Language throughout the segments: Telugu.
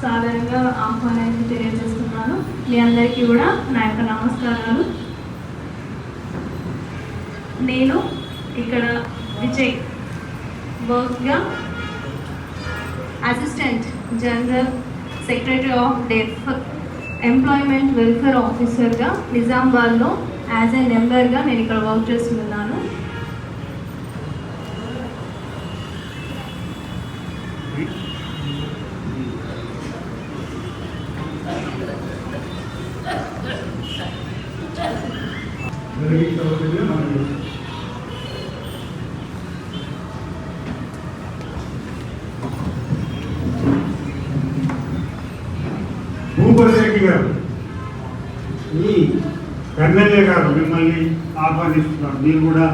సాధారణంగా ఆహ్వానాన్ని తెలియజేస్తున్నాను. మీ అందరికీ కూడా నా యొక్క నమస్కారాలు. నేను ఇక్కడ విజయ్ వర్క్గా assistant general secretary of deaf employment welfare ఆఫీసర్గా నిజామాబాద్లో యాజ్ ఏ మెంబర్గా నేను ఇక్కడ వర్క్ చేస్తున్నాను. భూపతిరెడ్డి గారు, ఈ ఎమ్మెల్యే గారు మిమ్మల్ని ఆహ్వానిస్తున్నారు. మీరు కూడా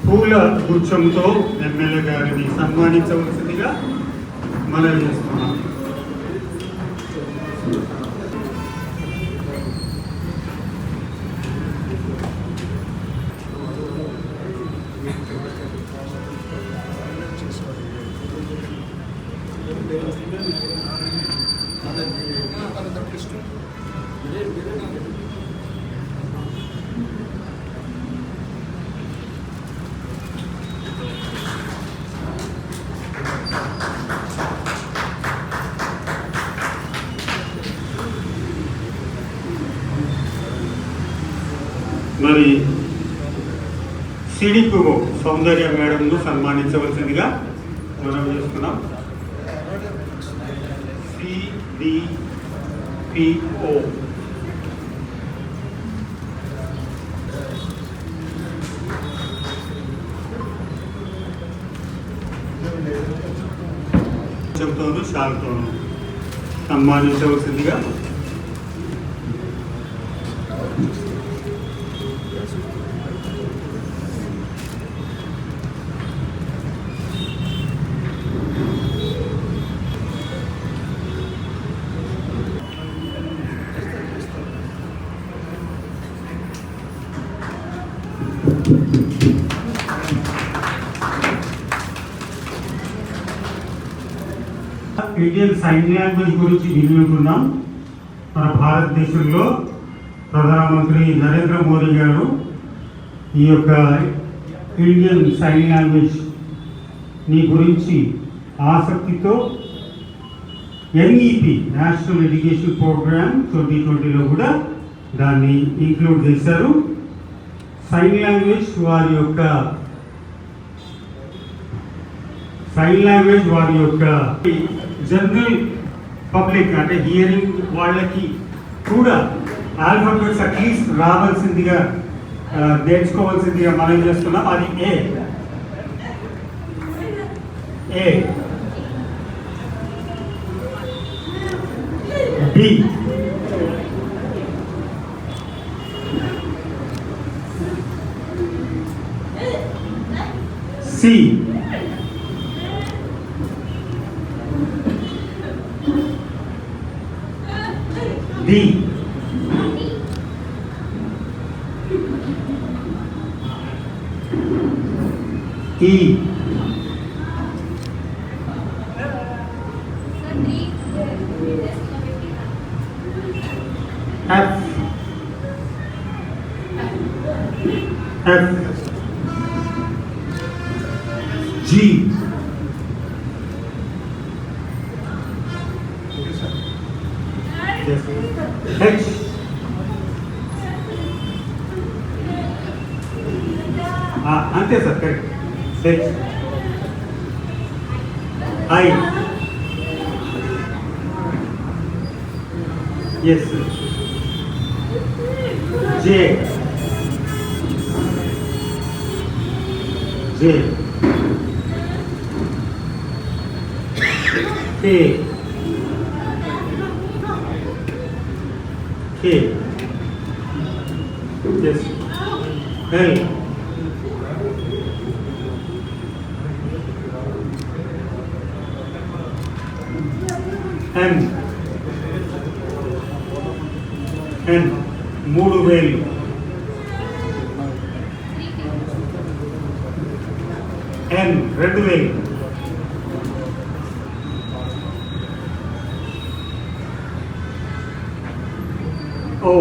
పూల గుచ్చంతో ఎమ్మెల్యే గారిని సన్మానించవలసిందిగా మనవి చేస్తున్నాం. మరి సిడిపిఓ సౌందర్య మేడంను సన్మానించవలసిందిగా మనం చేసుకున్నాం. సిడిపిఓ చెప్తోను షాల్తోను సన్మానించవలసిందిగా ఇండియన్ సైన్ లాంగ్వేజ్ గురించి వినియోగున్నాం. మన భారతదేశంలో ప్రధానమంత్రి నరేంద్ర మోదీ గారు ఈ యొక్క ఇండియన్ సైన్ లాంగ్వేజ్ నీ గురించి ఆసక్తితో ఎన్ఈపి నేషనల్ ఎడ్యుకేషన్ ప్రోగ్రామ్ 2020లో కూడా దాన్ని ఇంక్లూడ్ చేశారు. సైన్ లాంగ్వేజ్ వారి యొక్క జనరల్ పబ్లిక్ అంటే హియరింగ్ వాళ్ళకి కూడా ఆల్ఫాబెట్స్ అట్లీస్ట్ రావాల్సిందిగా నేర్చుకోవాల్సిందిగా మనం చేస్తున్నాం. అది A B C D E F G H అంతే sir correct. H I yes sir. J K yes L N మూడు వేలు N రెండు వేలు O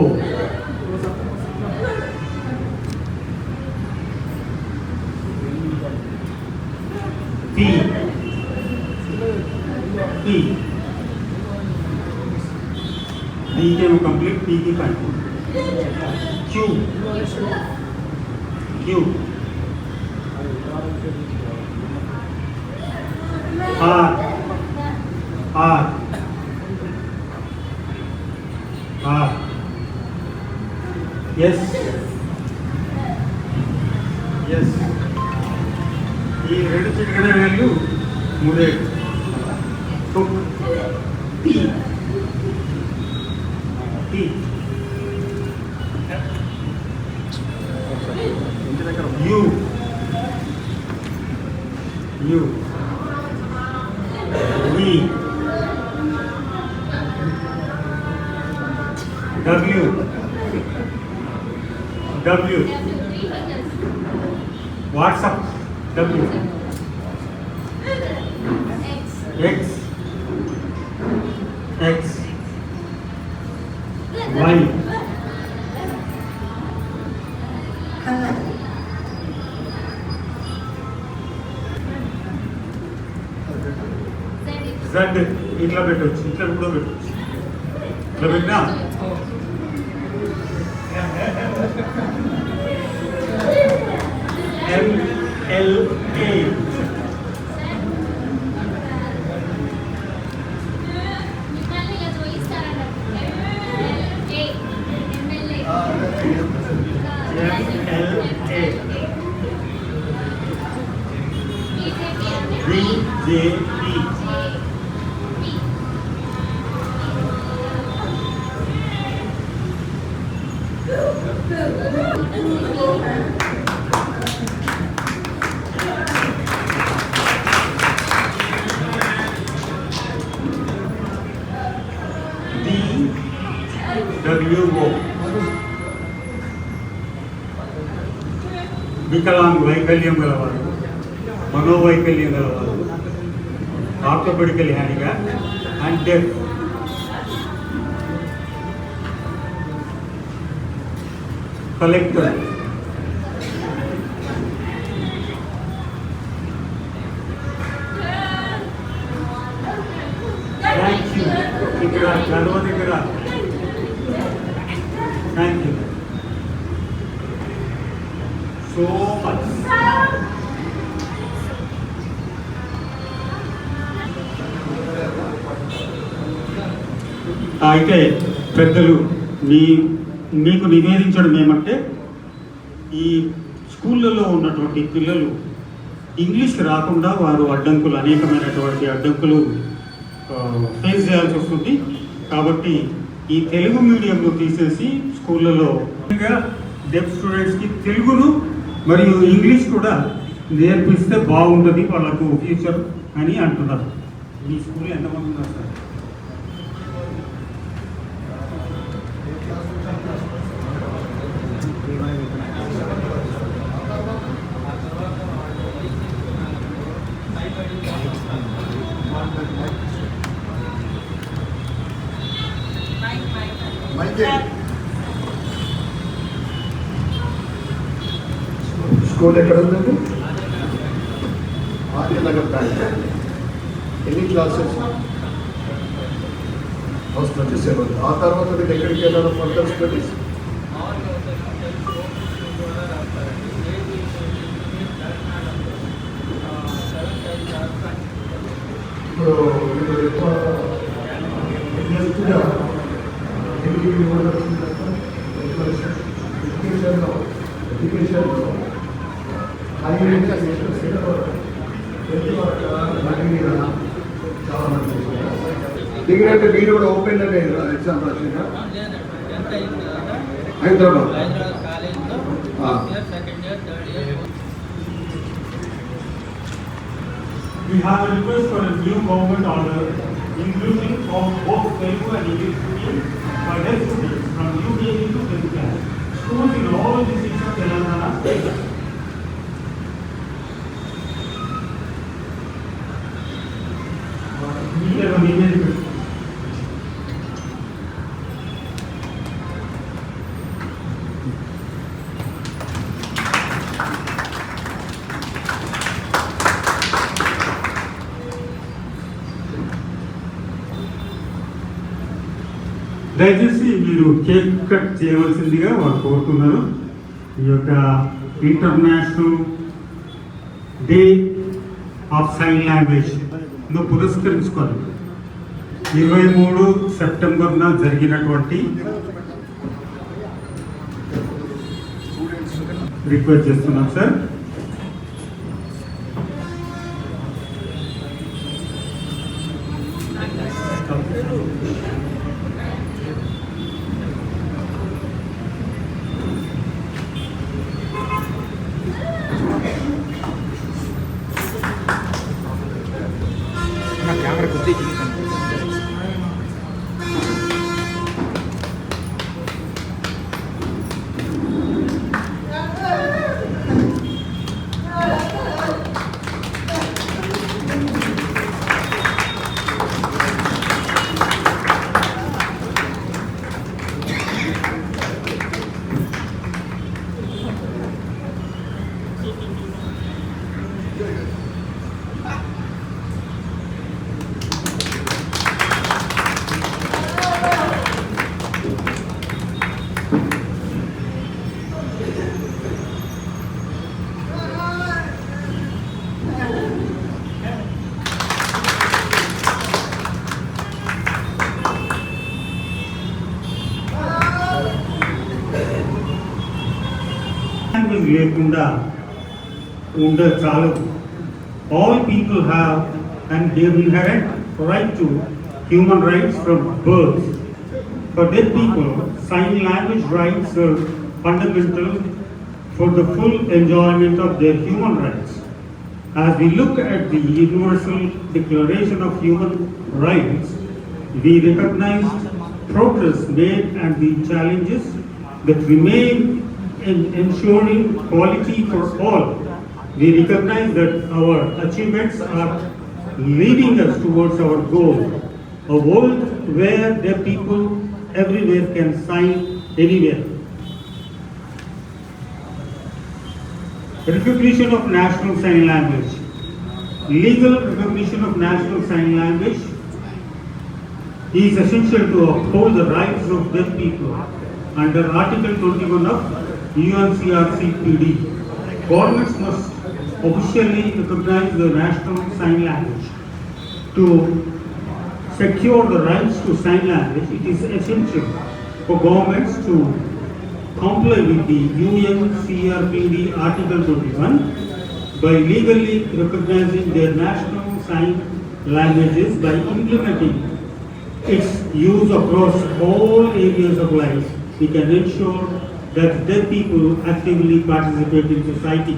P D के वो कंप्लीट P की फाइल Q R yes ఈ రెండు చిటికన వేళ్ళు మూడే T U V W WhatsApp W X Y Z ఇట్లా పెట్టవచ్చు, ఇట్లా కూడా పెట్టవచ్చు. ఇట్లా పెట్టినా MLA. BJP. DWO. వికలాంగ్ వైకల్యం గలవారు, మనోవైకల్యం గలవారు, orthopaedical handicap and deaf. Collector thank you. ఇక్కడ గర్వ దగ్గర థ్యాంక్ యూ సో మచ్. అయితే పెద్దలు మీకు నివేదించడం ఏమంటే, ఈ స్కూళ్ళలో ఉన్నటువంటి పిల్లలు ఇంగ్లీష్ రాకుండా వారు అనేకమైనటువంటి అడ్డంకులు ఫేస్ చేయాల్సి వస్తుంది. కాబట్టి ఈ తెలుగు మీడియంలో తీసేసి స్కూళ్ళలో డెఫ్ స్టూడెంట్స్కి తెలుగును మరియు ఇంగ్లీష్ కూడా నేర్పిస్తే బాగుంటుంది వాళ్ళకు ఫ్యూచర్ అని అంటున్నారు. మీ స్కూల్లో ఎంతమంది ఉన్నారు సార్? స్కూల్ ఎక్కడ ఉందండి? ఆర్యనగర్ బ్రాంచ్. ఎన్ని క్లాసెస్? ఫస్ట్ నుంచి 7. ఆ తర్వాత మీరు ఎక్కడికి వెళ్ళాలి ఫర్దర్ స్టడీస్? ఇప్పుడు మీరు ఎక్కువ ఎడ్యుకేషన్లో హైయర్ ఎడ్యుకేషన్ చాలా మంది డిగ్రీ అంటే మీరు కూడా ఓపెన్ అంటే ఎగ్జామ్ రాసిందా? Hyderabad. We have a request for a new government order including of both Telugu and English medium for deaf students from UKG to 10th class. Schools in all districts of Telangana state. దయచేసి మీరు కేక్ కట్ చేయవలసిందిగా వారు కోరుతున్నారు. ఈ యొక్క international day of sign language ను పురస్కరించుకొని 23 సెప్టెంబర్న జరిగినటువంటి రిక్వెస్ట్ చేస్తున్నాం సార్. కెమెరా కొద్ది లేకుండా చాలదు. All people have and their inherent right to human rights from birth. For deaf people, sign language rights are fundamental for the full enjoyment of their human rights. As we look at the Universal Declaration of Human Rights, we recognize progress made and the challenges that remain in ensuring quality for all. We recognize that our achievements are leading us towards our goal, a world where deaf people everywhere can sign anywhere. Recognition of National Sign Language. Legal recognition of National Sign Language is essential to uphold the rights of deaf people under Article 21 of UNCRC-PD. Governments must officially recognize the National Sign Language. To secure the rights to sign language, it is essential for governments to comply with the UNCRPD Article 21 by legally recognizing their national sign languages by implementing its use across all areas of life. We can ensure that deaf people actively participate in society.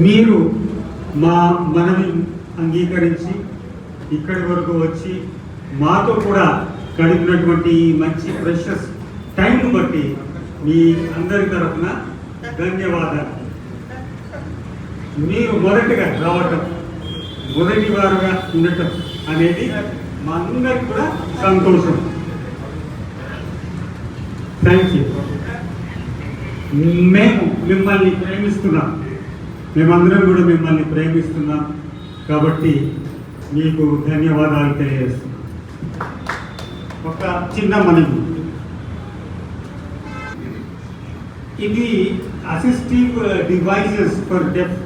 మీరు మా మనవి అంగీకరించి ఇక్కడి వరకు వచ్చి మాతో కూడా గడిపినటువంటి ఈ మంచి ప్రెషస్ టైం బట్టి మీ అందరి తరఫున ధన్యవాదాలు. మీరు మొదటిగా రావటం, మొదటి వారుగా ఉండటం అనేది మా అందరికి కూడా సంతోషం. Thank you. మేము మిమ్మల్ని ప్రేమిస్తున్నాం, మేమందరం కూడా మిమ్మల్ని ప్రేమిస్తున్నాం కాబట్టి మీకు ధన్యవాదాలు తెలియజేస్తున్నాం. ఒక చిన్న మనవి, ఇది అసిస్టివ్ డివైజెస్ ఫర్ డెఫ్.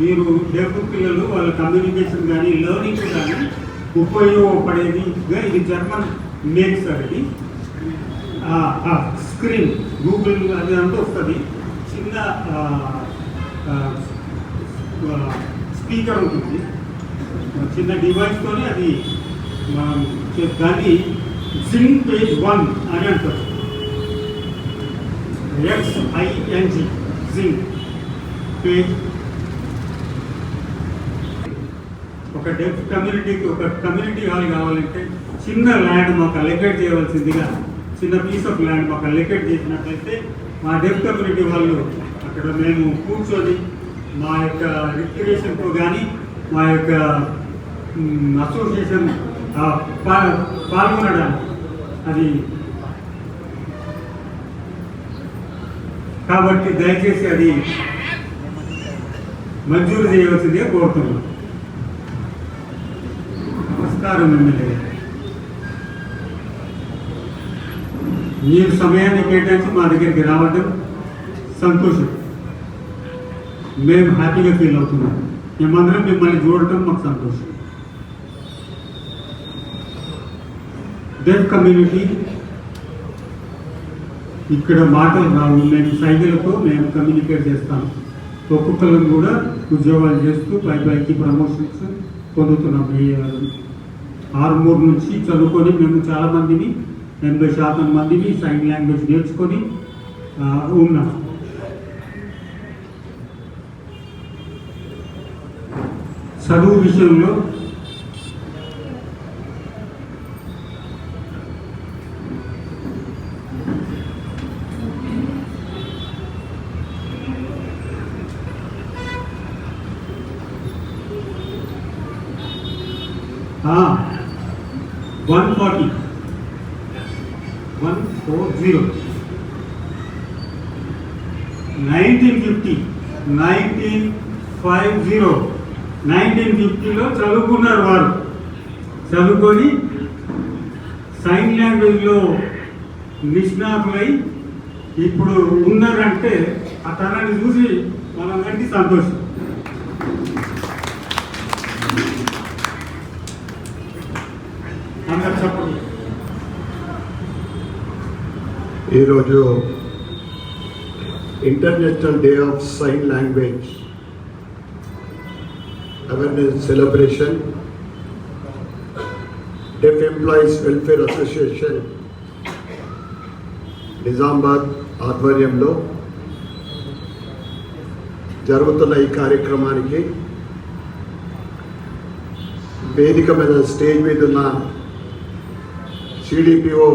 మీరు డెఫ్ పిల్లలు వాళ్ళ కమ్యూనికేషన్ కానీ లెర్నింగ్ కానీ ఉపయోగపడేదిగా ఇది జర్మన్ మేక్ సార్. ఇది స్క్రీన్ గూగుల్ అది అంటూ వస్తుంది, చిన్న స్పీకర్ ఉంటుంది, చిన్న డివైస్తోనే అది దాన్ని జింగ్ పేజ్ 1 అని అంటారు. XING జింగ్ పేజ్. ఒక డెఫ్ కమ్యూనిటీకి ఒక కమ్యూనిటీ హాల్ కావాలంటే చిన్న ల్యాండ్ మాకు అలొకేట్ చేయవలసిందిగా, చిన్న పీస్ ఆఫ్ ల్యాండ్ మాకు అలొకేట్ చేసినట్లయితే మా డెఫ్ కమ్యూనిటీ వాళ్ళు అక్కడ మేము కూర్చొని మా యొక్క రిక్రియేషన్తో కానీ మా యొక్క అసోసియేషన్ పాల్గొనడానికి అది. కాబట్టి దయచేసి అది మంజూరు చేయవలసిందిగా కోరుతున్నాం. నమస్కారం ఎమ్మెల్యే. మీరు సమయాన్ని కేటాయించి మా దగ్గరికి రావడం సంతోషం. మేము హ్యాపీగా ఫీల్ అవుతున్నాం. మేమందరం మిమ్మల్ని చూడటం మాకు సంతోషం. డెఫ్ కమ్యూనిటీ ఇక్కడ మాటలు రావు, మేము సైకిల్తో మేము కమ్యూనికేట్ చేస్తాం. ఒక్కొక్కరం కూడా ఉద్యోగాలు చేస్తూ పైకి ప్రమోషన్స్ పొందుతున్నాం. ఆర్మూర్ నుంచి చదువుకొని మేము చాలామందిని 80% మందిని సైన్ లాంగ్వేజ్ నేర్చుకొని ఉన్నాం. చదువు విషయంలో वन 140 1950లో చదువుకున్నారు. వారు చదువుకొని సైన్ లాంగ్వేజ్లో నిష్ణాతులై ఇప్పుడు ఉన్నారంటే ఆ తరాన్ని చూసి మనందరికీ సంతోషం. చెప్పండి. ఈరోజు international day of sign language awareness celebration deaf employees welfare association Nizamabad ఆధ్వర్యంలో జరుగుతున్న ఈ కార్యక్రమానికి వేదిక మీద స్టేజ్ మీద ఉన్న సిడిపిఓ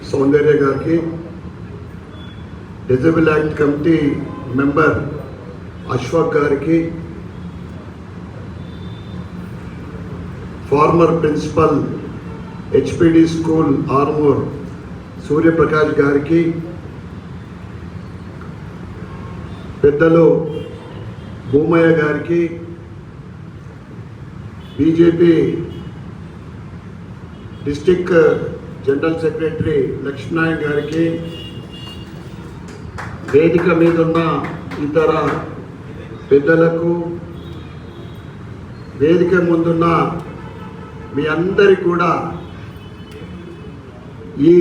సౌందర్య గారికి, disable act committee member Ashwak గారికి, former principal HPD school Armoor Suryaprakash గారికి, పెద్దలు భూమయ్య గారికి, BJP district general secretary Lakshminarayana గారికి, వేదిక మీద ఉన్న ఇతర పెద్దలకు, వేదిక ముందున్న మీ అందరికీ కూడా ఈ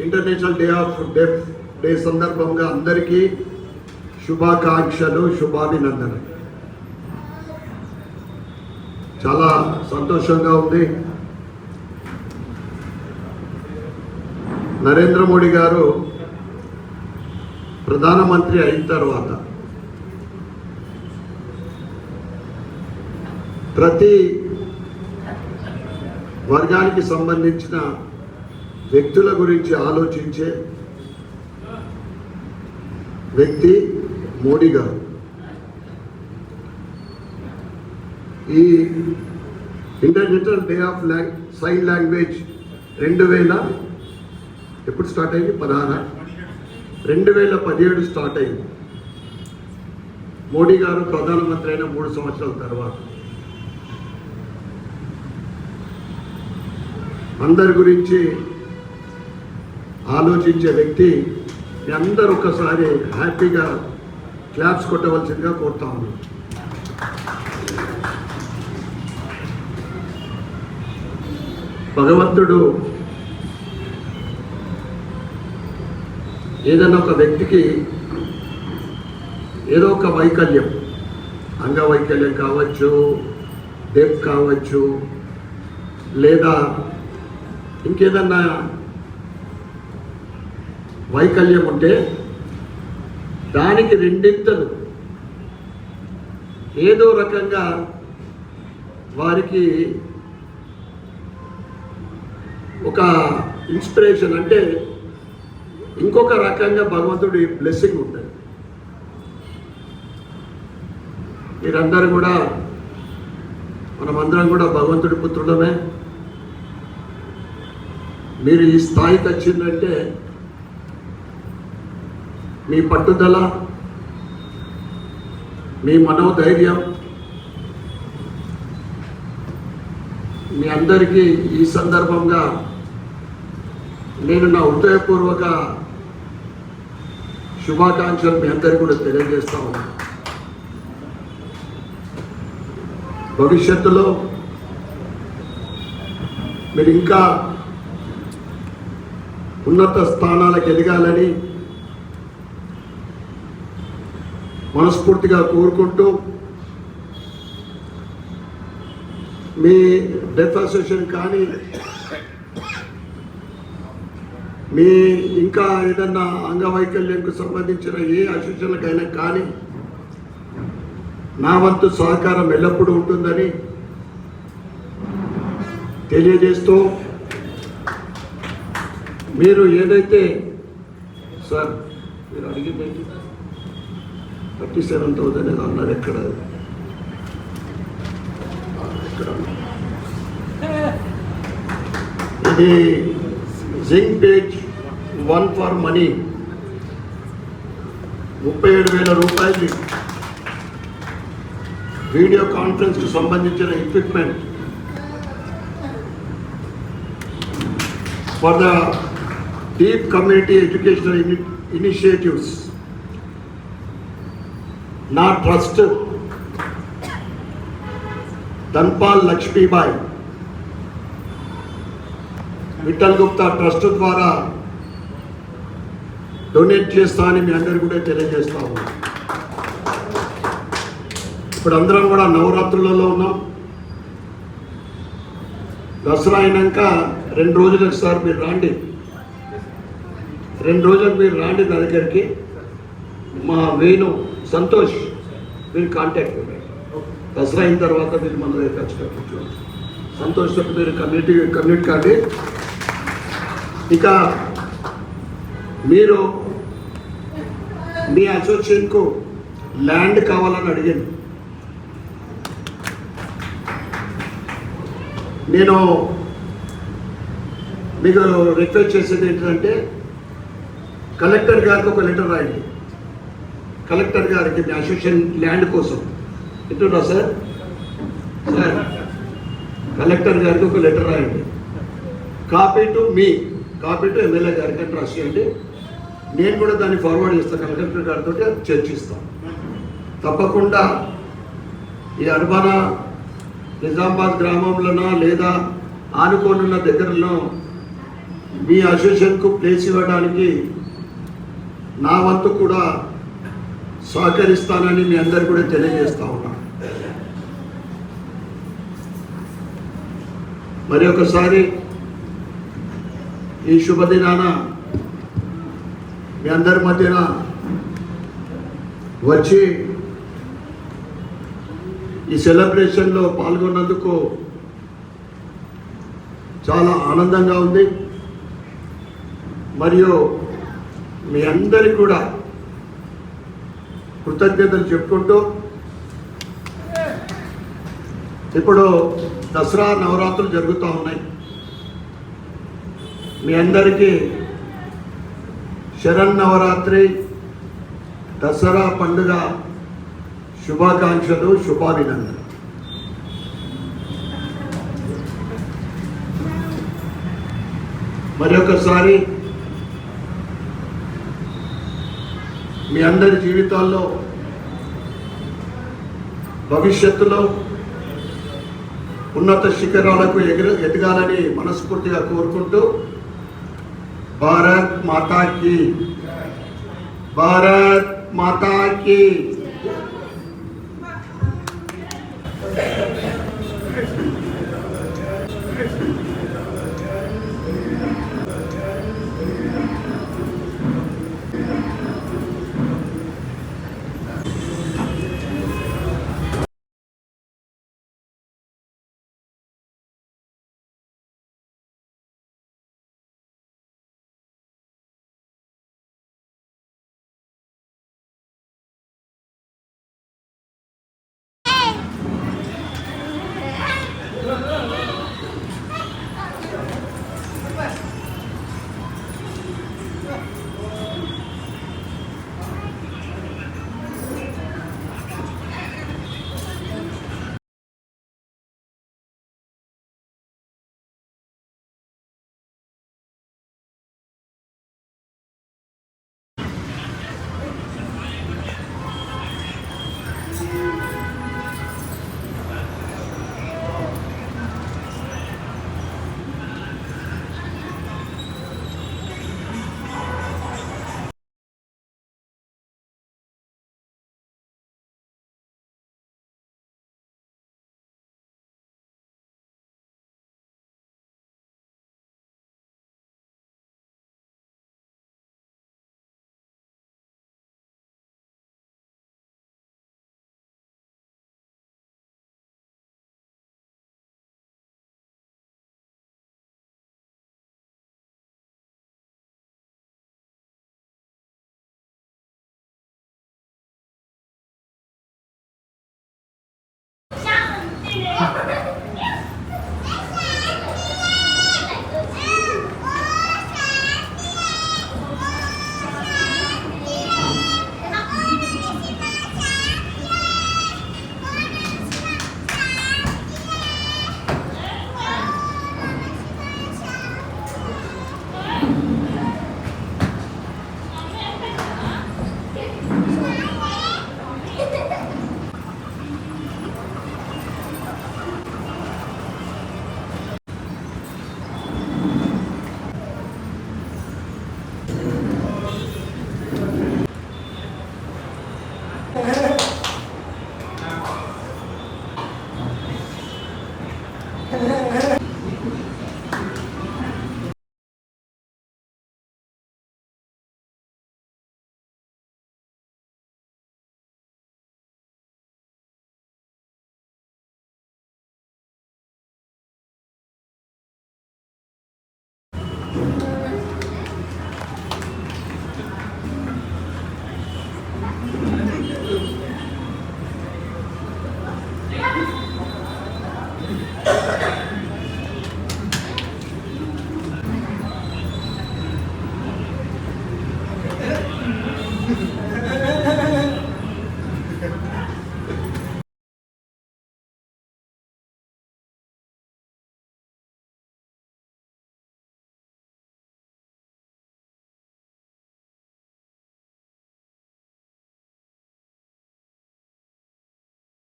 international day of deaf day సందర్భంగా అందరికీ శుభాకాంక్షలు, శుభాభినందనలు. చాలా సంతోషంగా ఉంది. నరేంద్ర మోడీ గారు ప్రధానమంత్రి అయిన తర్వాత ప్రతి వర్గానికి సంబంధించిన వ్యక్తుల గురించి ఆలోచించే వ్యక్తి మోడీ గారు. ఈ international day of sign language 2000 ఎప్పుడు స్టార్ట్ అయింది? 2017 స్టార్ట్ అయింది. మోడీ గారు ప్రధానమంత్రి అయిన 3 సంవత్సరాల తర్వాత అందరి గురించి ఆలోచించే వ్యక్తి. మీ అందరూ ఒక్కసారి హ్యాపీగా క్లాప్స్ కొట్టవలసిందిగా కోరుతా ఉన్నాను. భగవంతుడు ఏదైనా ఒక వ్యక్తికి ఏదో ఒక వైకల్యం, అంగవైకల్యం కావచ్చు, డెఫ్ కావచ్చు, లేదా ఇంకేదన్నా వైకల్యం ఉంటే దానికి 2 ఏదో రకంగా వారికి ఒక ఇన్స్పిరేషన్, అంటే ఇంకొక రకంగా భగవంతుడి బ్లెస్సింగ్ ఉంటుంది. మీరందరూ కూడా, మనమందరం కూడా భగవంతుడి పుత్రులమే. మీరు ఈ స్థాయికి వచ్చిందంటే మీ పట్టుదల, మీ మనోధైర్యం, మీ అందరికీ ఈ సందర్భంగా నేను నా హృదయపూర్వక శుభాకాంక్షలు మీ అందరికీ కూడా తెలియజేస్తా ఉన్నాను. భవిష్యత్తులో మీరు ఇంకా ఉన్నత స్థానాలకు ఎదగాలని మనస్ఫూర్తిగా కోరుకుంటూ, మీ డెఫ్ అసోసియేషన్ కానీ, మీ ఇంకా ఏదన్నా అంగవైకల్యంకు సంబంధించిన ఏ అసోసియేషన్లకైనా కానీ నా వంతు సహకారం ఎల్లప్పుడూ ఉంటుందని తెలియజేస్తూ, మీరు ఏదైతే సార్ మీరు అడిగింది 37,000 ఏదో అన్నారు. ఎక్కడ ఇది జింక్ పేజ్ 1 ఫర్ మనీ 37,000 రూపాయలు వీడియో కాన్ఫరెన్స్కి సంబంధించిన equipment for the deep community educational initiatives. నా ట్రస్ట్ ధన్పాల్ లక్ష్మీబాయి విఠల్ గుప్తా ట్రస్ట్ ద్వారా డొనేట్ చేస్తా అని మీ అందరికీ కూడా తెలియజేస్తా ఉన్నాం. ఇప్పుడు అందరం కూడా నవరాత్రులలో ఉన్నాం. దసరా అయినాక 2 రోజులకు సార్ మీరు రాండి, 2 రోజులకు మీరు రాండి నా దగ్గరికి. మా వేణు సంతోష్ మీరు కాంటాక్ట్ దసరా అయిన తర్వాత మీరు మన దగ్గర ఖచ్చితంగా సంతోష్తో మీరు కమ్యూనిట్ కాండి. ఇక మీరు మీ అసోసియేషన్కు ల్యాండ్ కావాలని అడిగింది. నేను మీకు రిక్వెస్ట్ చేసేది ఏంటంటే కలెక్టర్ గారికి ఒక లెటర్ రాయండి. కలెక్టర్ గారికి మీ అసోసియేషన్ ల్యాండ్ కోసం ఇటురా సార్ కలెక్టర్ గారికి ఒక లెటర్ రాయండి. కాపీ టు ఎమ్మెల్యే గారికి అని రాసేయండి. నేను కూడా దాన్ని ఫార్వర్డ్ చేస్తాను, కలెక్టర్ గారితో చర్చిస్తాను. తప్పకుండా ఈ అర్బన నిజామాబాద్ గ్రామంలోనో లేదా ఆనుకోనున్న దగ్గరలో మీ అసోసియేషన్కు ప్లేస్ ఇవ్వడానికి నా వంతు కూడా సహకరిస్తానని మీ అందరు కూడా తెలియజేస్తా ఉన్నాను. మరి ఒకసారి ఈ శుభదినాన మీ అందరి మధ్యన వచ్చి ఈ సెలబ్రేషన్లో పాల్గొన్నందుకు చాలా ఆనందంగా ఉంది. మరియు మీ అందరికీ కూడా కృతజ్ఞతలు చెప్పుకుంటూ ఇప్పుడు దసరా నవరాత్రులు జరుగుతూ ఉన్నాయి. మీ అందరికీ శరన్నవరాత్రి దసరా పండుగ శుభాకాంక్షలు, శుభాభినందనలు. మరొకసారి మీ అందరి జీవితాల్లో భవిష్యత్తులో ఉన్నత శిఖరాలకు ఎదగాలని మనస్ఫూర్తిగా కోరుకుంటూ భారత్ మాతా కీ, భారత్ మాతా కీ. Thank you.